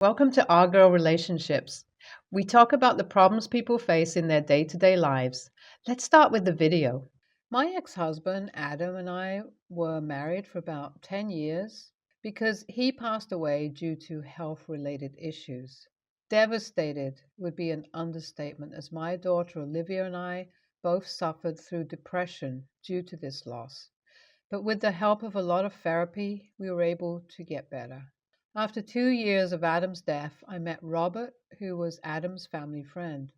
Welcome to Our Girl Relationships. We talk about the problems people face in their day to day lives. Let's start with the video. My ex husband, Adam, and I were married for about 10 years because he passed away due to health related issues. Devastated would be an understatement, as my daughter, Olivia, and I both suffered through depression due to this loss. But with the help of a lot of therapy, we were able to get better. After 2 years of Adam's death, I met Robert, who was Adam's family friend.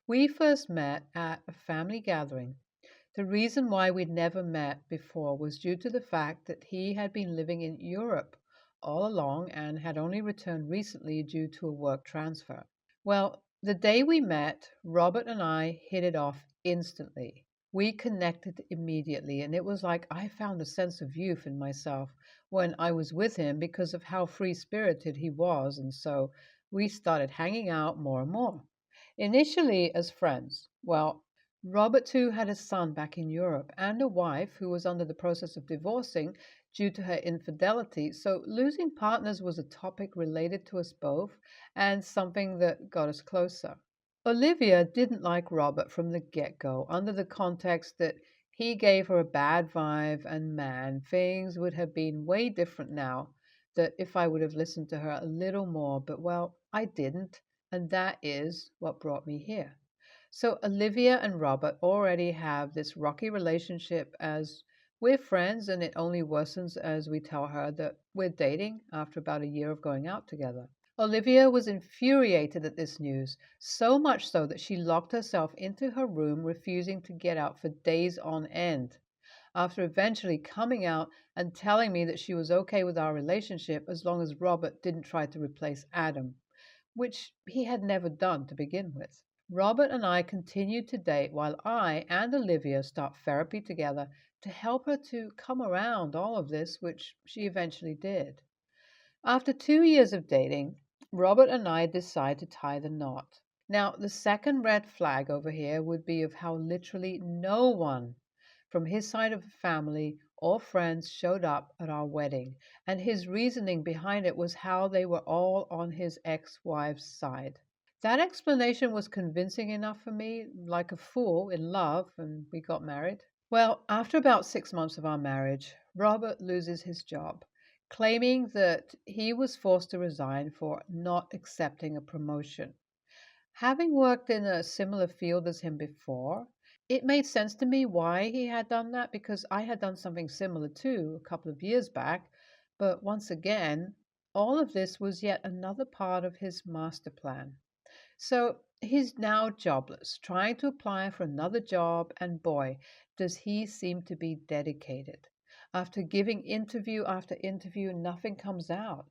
We first met at a family gathering. The reason why we'd never met before was due to the fact that he had been living in Europe all along and had only returned recently due to a work transfer. Well, the day we met, Robert and I hit it off instantly. We connected immediately, and it was like I found a sense of youth in myself when I was with him because of how free spirited he was, and so we started hanging out more and more. Initially as friends. Well, Robert too had a son back in Europe and a wife who was under the process of divorcing due to her infidelity, so losing partners was a topic related to us both and something that got us closer. Olivia didn't like Robert from the get go, under the context that he gave her a bad vibe, and man, things would have been way different now that if I would have listened to her a little more, but well, I didn't, and that is what brought me here. So Olivia and Robert already have this rocky relationship as we're friends, and it only worsens as we tell her that we're dating after about a year of going out together. Olivia was infuriated at this news, so much so that she locked herself into her room, refusing to get out for days on end. After eventually coming out and telling me that she was okay with our relationship as long as Robert didn't try to replace Adam, which he had never done to begin with. Robert and I continued to date while I and Olivia start therapy together to help her to come around all of this, which she eventually did. After 2 years of dating, Robert and I decide to tie the knot. Now, the second red flag over here would be of how literally no one from his side of the family or friends showed up at our wedding, and his reasoning behind it was how they were all on his ex wife's side. That explanation was convincing enough for me, like a fool in love, and we got married. Well, after about 6 months of our marriage, Robert loses his job, claiming that he was forced to resign for not accepting a promotion. Having worked in a similar field as him before, it made sense to me why he had done that because I had done something similar too a couple of years back. But once again, all of this was yet another part of his master plan. So he's now jobless, trying to apply for another job, and boy, does he seem to be dedicated. After giving interview after interview, nothing comes out.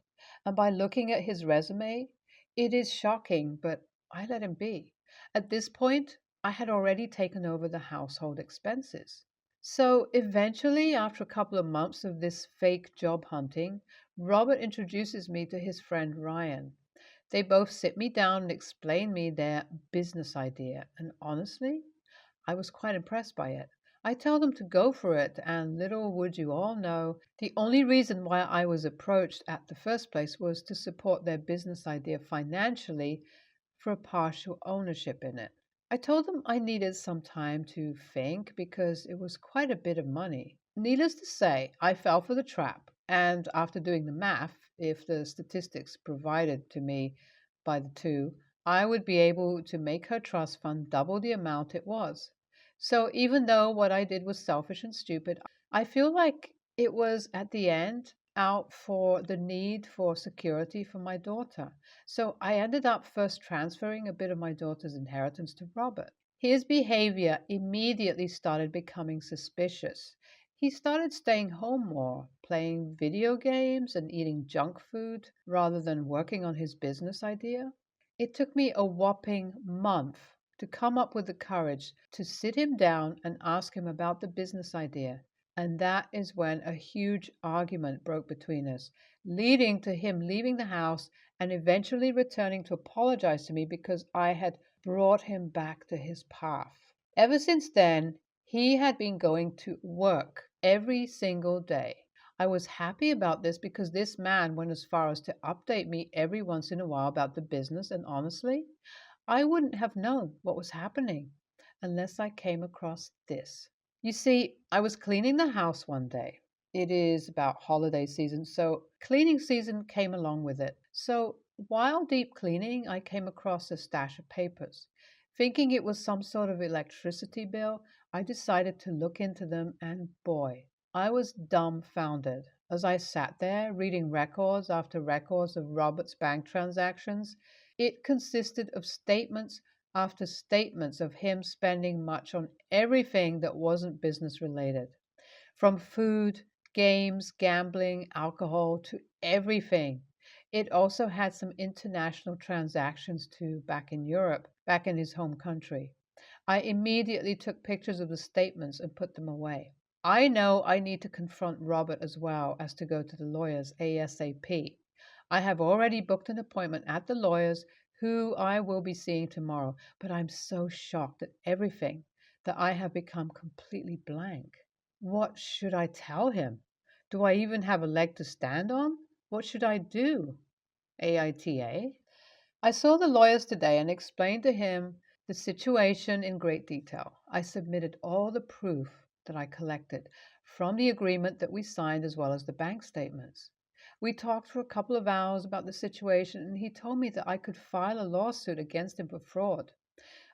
And by looking at his resume, it is shocking, but I let him be. At this point, I had already taken over the household expenses. So eventually, after a couple of months of this fake job hunting, Robert introduces me to his friend Ryan. They both sit me down and explain me their business idea, and honestly, I was quite impressed by it. I tell them to go for it, and little would you all know, the only reason why I was approached at the first place was to support their business idea financially for a partial ownership in it. I told them I needed some time to think because it was quite a bit of money. Needless to say, I fell for the trap, and after doing the math, if the statistics provided to me by the two, I would be able to make her trust fund double the amount it was. So even though what I did was selfish and stupid, I feel like it was at the end out for the need for security for my daughter. So I ended up first transferring a bit of my daughter's inheritance to Robert. His behavior immediately started becoming suspicious. He started staying home more, playing video games and eating junk food rather than working on his business idea. It took me a whopping month to come up with the courage to sit him down and ask him about the business idea. And that is when a huge argument broke between us, leading to him leaving the house and eventually returning to apologize to me because I had brought him back to his path. Ever since then, he had been going to work every single day. I was happy about this because this man went as far as to update me every once in a while about the business, and honestly, I wouldn't have known what was happening unless I came across this. You see, I was cleaning the house one day. It is about holiday season, so cleaning season came along with it. So while deep cleaning, I came across a stash of papers. Thinking it was some sort of electricity bill, I decided to look into them, and boy, I was dumbfounded as I sat there reading records after records of Robert's bank transactions. It consisted of statements after statements of him spending much on everything that wasn't business related, from food, games, gambling, alcohol, to everything. It also had some international transactions too back in Europe, back in his home country. I immediately took pictures of the statements and put them away. I know I need to confront Robert as well as to go to the lawyers ASAP. I have already booked an appointment at the lawyers who I will be seeing tomorrow, but I'm so shocked at everything that I have become completely blank. What should I tell him? Do I even have a leg to stand on? What should I do? AITA? I saw the lawyers today and explained to him the situation in great detail. I submitted all the proof that I collected from the agreement that we signed as well as the bank statements. We talked for a couple of hours about the situation, and he told me that I could file a lawsuit against him for fraud.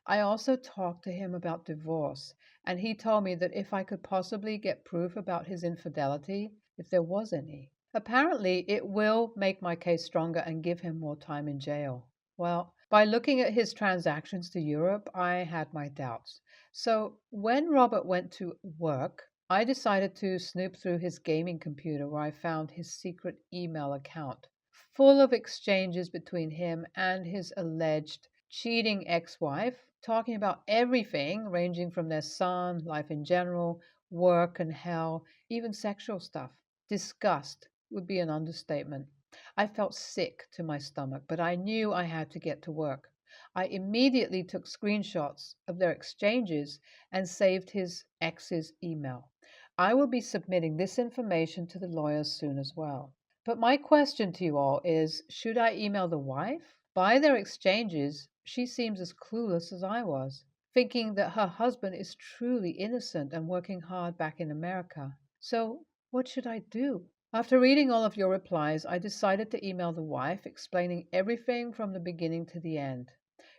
I also talked to him about divorce, and he told me that if I could possibly get proof about his infidelity, if there was any. Apparently, it will make my case stronger and give him more time in jail. Well, by looking at his transactions to Europe, I had my doubts. So when Robert went to work, I decided to snoop through his gaming computer where I found his secret email account full of exchanges between him and his alleged cheating ex wife, talking about everything ranging from their son, life in general, work and hell, even sexual stuff. Disgust would be an understatement. I felt sick to my stomach, but I knew I had to get to work. I immediately took screenshots of their exchanges and saved his ex's email. I will be submitting this information to the lawyers soon as well. But my question to you all is, should I email the wife? By their exchanges, she seems as clueless as I was, thinking that her husband is truly innocent and working hard back in America. So, what should I do? After reading all of your replies, I decided to email the wife, explaining everything from the beginning to the end.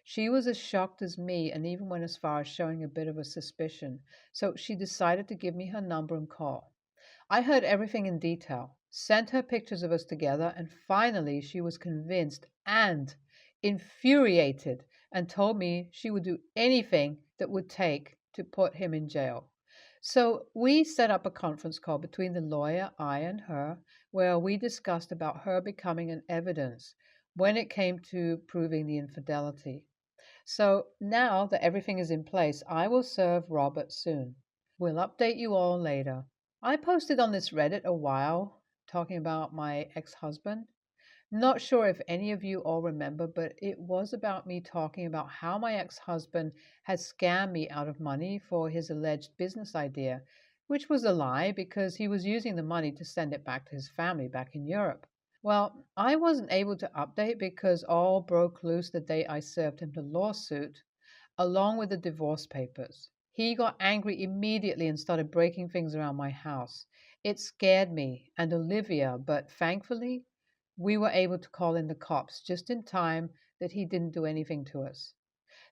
She was as shocked as me and even went as far as showing a bit of a suspicion, so she decided to give me her number and call. I heard everything in detail, sent her pictures of us together, and finally she was convinced and infuriated and told me she would do anything that would take to put him in jail. So we set up a conference call between the lawyer, I, and her, where we discussed about her becoming an evidence when it came to proving the infidelity. So now that everything is in place, I will serve Robert soon. We'll update you all later. I posted on this Reddit a while talking about my ex husband. Not sure if any of you all remember, but it was about me talking about how my ex husband had scammed me out of money for his alleged business idea, which was a lie because he was using the money to send it back to his family back in Europe. Well, I wasn't able to update because all broke loose the day I served him the lawsuit along with the divorce papers. He got angry immediately and started breaking things around my house. It scared me and Olivia, but thankfully, we were able to call in the cops just in time that he didn't do anything to us.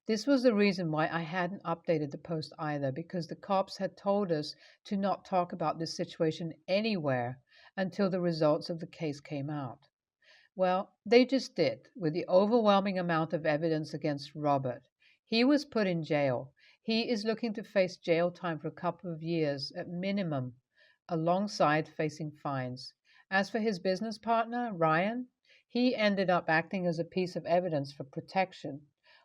This was the reason why I hadn't updated the post either, because the cops had told us to not talk about this situation anywhere until the results of the case came out. Well, they just did, with the overwhelming amount of evidence against Robert. He was put in jail. He is looking to face jail time for a couple of years at minimum, alongside facing fines. As for his business partner, Ryan, he ended up acting as a piece of evidence for protection,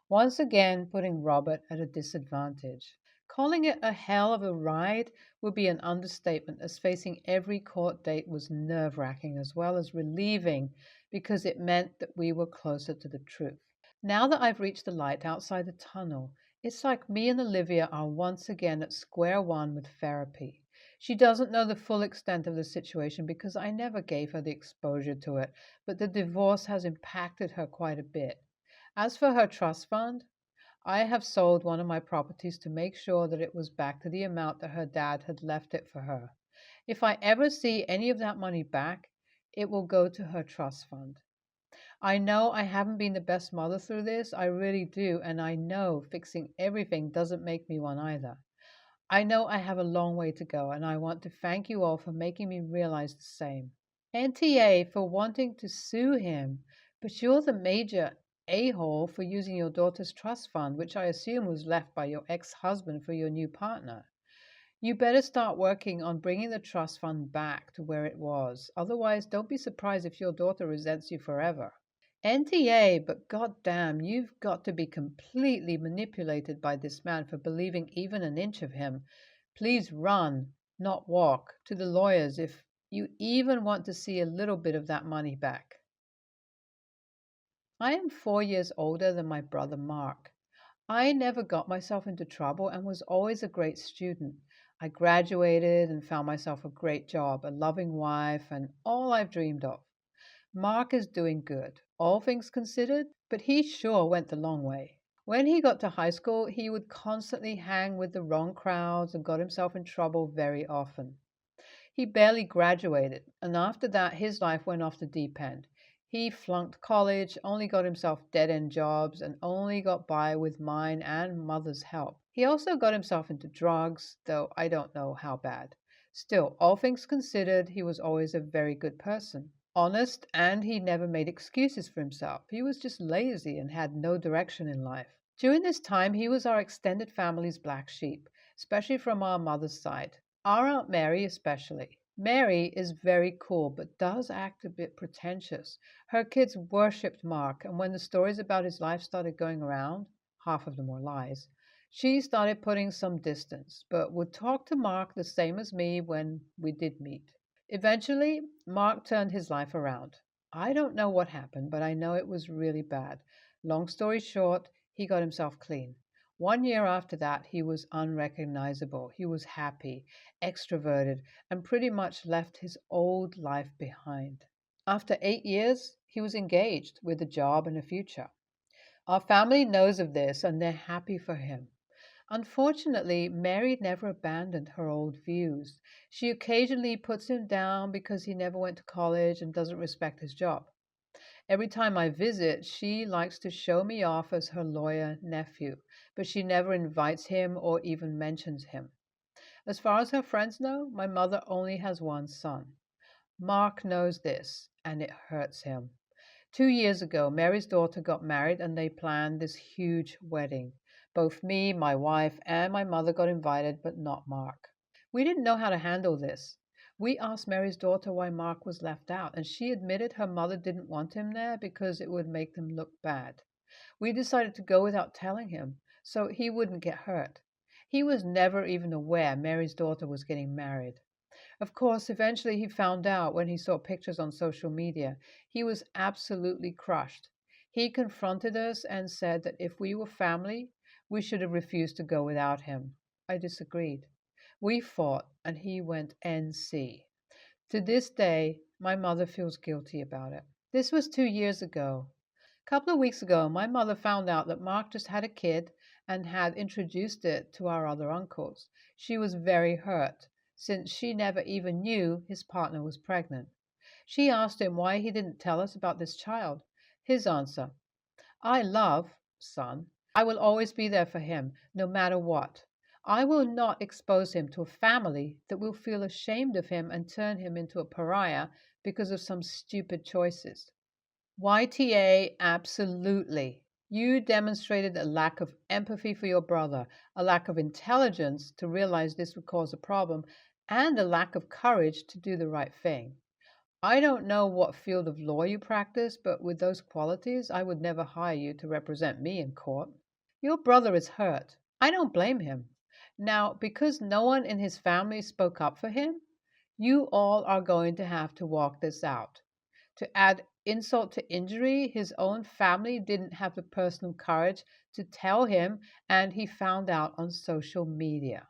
once again putting Robert at a disadvantage. Calling it a hell of a ride would be an understatement, as facing every court date was nerve wracking as well as relieving because it meant that we were closer to the truth. Now that I've reached the light outside the tunnel, it's like me and Olivia are once again at square one with therapy. She doesn't know the full extent of the situation because I never gave her the exposure to it, but the divorce has impacted her quite a bit. As for her trust fund, I have sold one of my properties to make sure that it was back to the amount that her dad had left it for her. If I ever see any of that money back, it will go to her trust fund. I know I haven't been the best mother through this, I really do, and I know fixing everything doesn't make me one either. I know I have a long way to go, and I want to thank you all for making me realize the same. NTA for wanting to sue him, but you're the major a hole for using your daughter's trust fund, which I assume was left by your ex husband for your new partner. You better start working on bringing the trust fund back to where it was. Otherwise, don't be surprised if your daughter resents you forever. NTA, but goddamn, you've got to be completely manipulated by this man for believing even an inch of him. Please run, not walk, to the lawyers if you even want to see a little bit of that money back. I am 4 years older than my brother Mark. I never got myself into trouble and was always a great student. I graduated and found myself a great job, a loving wife, and all I've dreamed of. Mark is doing good, all things considered, but he sure went the long way. When he got to high school, he would constantly hang with the wrong crowds and got himself in trouble very often. He barely graduated, and after that, his life went off the deep end. He flunked college, only got himself dead end jobs, and only got by with mine and mother's help. He also got himself into drugs, though I don't know how bad. Still, all things considered, he was always a very good person. Honest, and he never made excuses for himself. He was just lazy and had no direction in life. During this time, he was our extended family's black sheep, especially from our mother's side. Our Aunt Mary, especially. Mary is very cool, but does act a bit pretentious. Her kids worshipped Mark, and when the stories about his life started going around, half of them were lies, she started putting some distance, but would talk to Mark the same as me when we did meet. Eventually, Mark turned his life around. I don't know what happened, but I know it was really bad. Long story short, he got himself clean. 1 year after that, he was unrecognizable. He was happy, extroverted, and pretty much left his old life behind. After 8 years, he was engaged with a job and a future. Our family knows of this and they're happy for him. Unfortunately, Mary never abandoned her old views. She occasionally puts him down because he never went to college and doesn't respect his job. Every time I visit, she likes to show me off as her lawyer nephew, but she never invites him or even mentions him. As far as her friends know, my mother only has one son. Mark knows this, and it hurts him. 2 years ago, Mary's daughter got married and they planned this huge wedding. Both me, my wife, and my mother got invited, but not Mark. We didn't know how to handle this. We asked Mary's daughter why Mark was left out, and she admitted her mother didn't want him there because it would make them look bad. We decided to go without telling him so he wouldn't get hurt. He was never even aware Mary's daughter was getting married. Of course, eventually he found out when he saw pictures on social media. He was absolutely crushed. He confronted us and said that if we were family, we should have refused to go without him. I disagreed. We fought, and he went NC. To this day, my mother feels guilty about it. This was 2 years ago. A couple of weeks ago, my mother found out that Mark just had a kid and had introduced it to our other uncles. She was very hurt, since she never even knew his partner was pregnant. She asked him why he didn't tell us about this child. His answer: I love son. I will always be there for him, no matter what. I will not expose him to a family that will feel ashamed of him and turn him into a pariah because of some stupid choices. YTA, absolutely. You demonstrated a lack of empathy for your brother, a lack of intelligence to realize this would cause a problem, and a lack of courage to do the right thing. I don't know what field of law you practice, but with those qualities, I would never hire you to represent me in court. Your brother is hurt. I don't blame him. Now, because no one in his family spoke up for him, you all are going to have to walk this out. To add insult to injury, his own family didn't have the personal courage to tell him, and he found out on social media.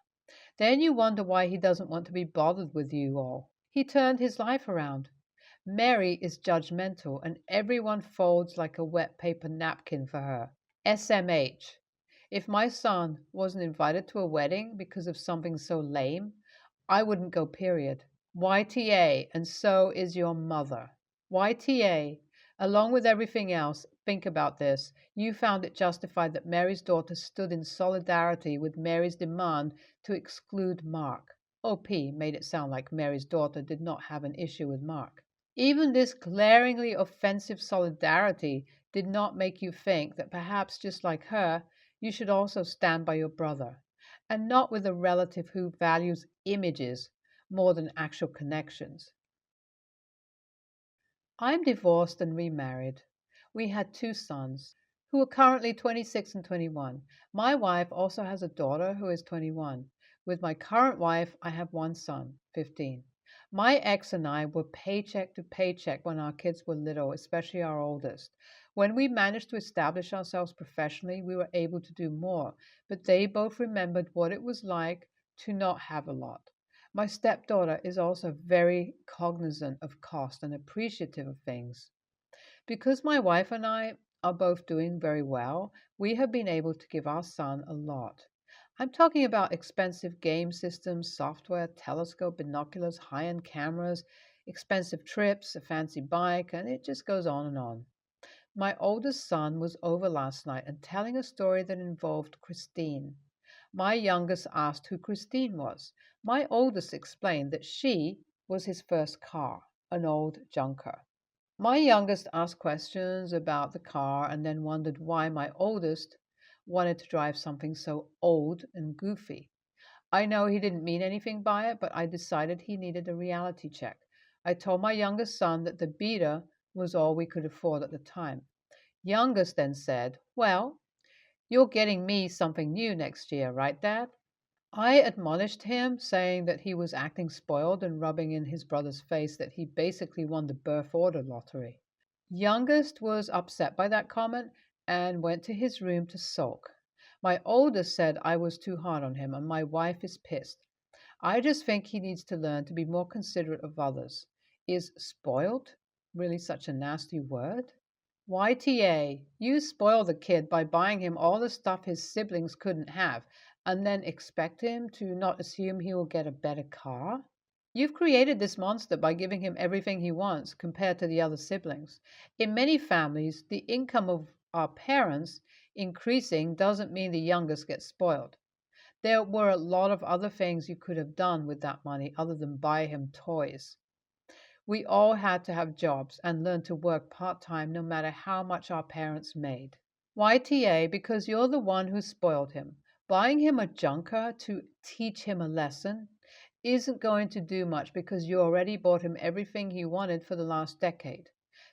Then you wonder why he doesn't want to be bothered with you all. He turned his life around. Mary is judgmental, and everyone folds like a wet paper napkin for her. SMH. If my son wasn't invited to a wedding because of something so lame, I wouldn't go, period. YTA, and so is your mother. YTA, along with everything else, think about this. You found it justified that Mary's daughter stood in solidarity with Mary's demand to exclude Mark. OP made it sound like Mary's daughter did not have an issue with Mark. Even this glaringly offensive solidarity did not make you think that perhaps, just like her, you should also stand by your brother, and not with a relative who values images more than actual connections. I'm divorced and remarried. We had two sons who are currently 26 and 21. My wife also has a daughter who is 21. With my current wife, I have one son, 15. My ex and I were paycheck to paycheck when our kids were little, especially our oldest. When we managed to establish ourselves professionally, we were able to do more, but they both remembered what it was like to not have a lot. My stepdaughter is also very cognizant of cost and appreciative of things. Because my wife and I are both doing very well, we have been able to give our son a lot. I'm talking about expensive game systems, software, telescope, binoculars, high end cameras, expensive trips, a fancy bike, and it just goes on and on. My oldest son was over last night and telling a story that involved Christine. My youngest asked who Christine was. My oldest explained that she was his first car, an old junker. My youngest asked questions about the car and then wondered why my oldest wanted to drive something so old and goofy. I know he didn't mean anything by it, but I decided he needed a reality check. I told my youngest son that the Beta was all we could afford at the time. Youngest then said, "Well, you're getting me something new next year, right, Dad?" I admonished him, saying that he was acting spoiled and rubbing in his brother's face that he basically won the birth order lottery. Youngest was upset by that comment and went to his room to sulk. My oldest said I was too hard on him, and my wife is pissed. I just think he needs to learn to be more considerate of others. Is spoiled really such a nasty word? YTA, you spoil the kid by buying him all the stuff his siblings couldn't have, and then expect him to not assume he will get a better car? You've created this monster by giving him everything he wants compared to the other siblings. In many families, the income of our parents increasing doesn't mean the youngest gets spoiled. There were a lot of other things you could have done with that money other than buy him toys. We all had to have jobs and learn to work part time no matter how much our parents made. YTA, because you're the one who spoiled him. Buying him a junker to teach him a lesson isn't going to do much because you already bought him everything he wanted for the last decade.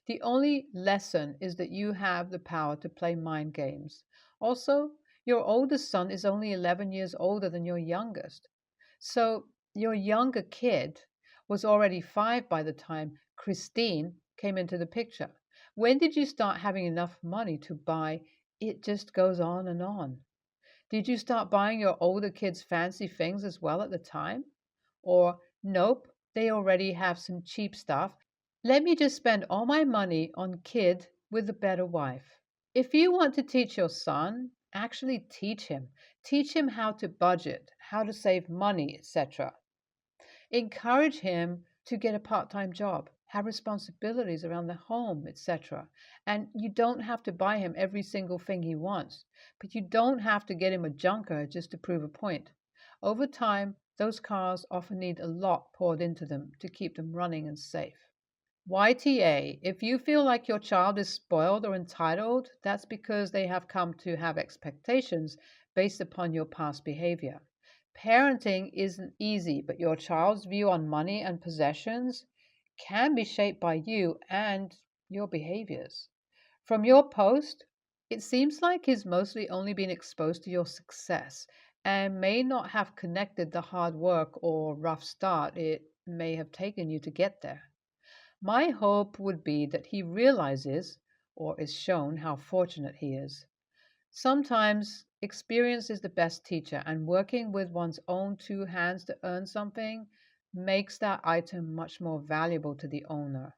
The only lesson is that you have the power to play mind games. Also, your oldest son is only 11 years older than your youngest. So your younger kid was already 5 by the time Christine came into the picture. When did you start having enough money to buy It Just Goes On and On? Did you start buying your older kids fancy things as well at the time? Or, nope, they already have some cheap stuff. Let me just spend all my money on kid with a better wife. If you want to teach your son, actually teach him. Teach him how to budget, how to save money, etc. Encourage him to get a part time job, have responsibilities around the home, etc. And you don't have to buy him every single thing he wants, but you don't have to get him a junker just to prove a point. Over time, those cars often need a lot poured into them to keep them running and safe. YTA, if you feel like your child is spoiled or entitled, that's because they have come to have expectations based upon your past behavior. Parenting isn't easy, but your child's view on money and possessions can be shaped by you and your behaviors. From your post, it seems like he's mostly only been exposed to your success and may not have connected the hard work or rough start it may have taken you to get there. My hope would be that he realizes or is shown how fortunate he is. Sometimes experience is the best teacher, and working with one's own two hands to earn something makes that item much more valuable to the owner.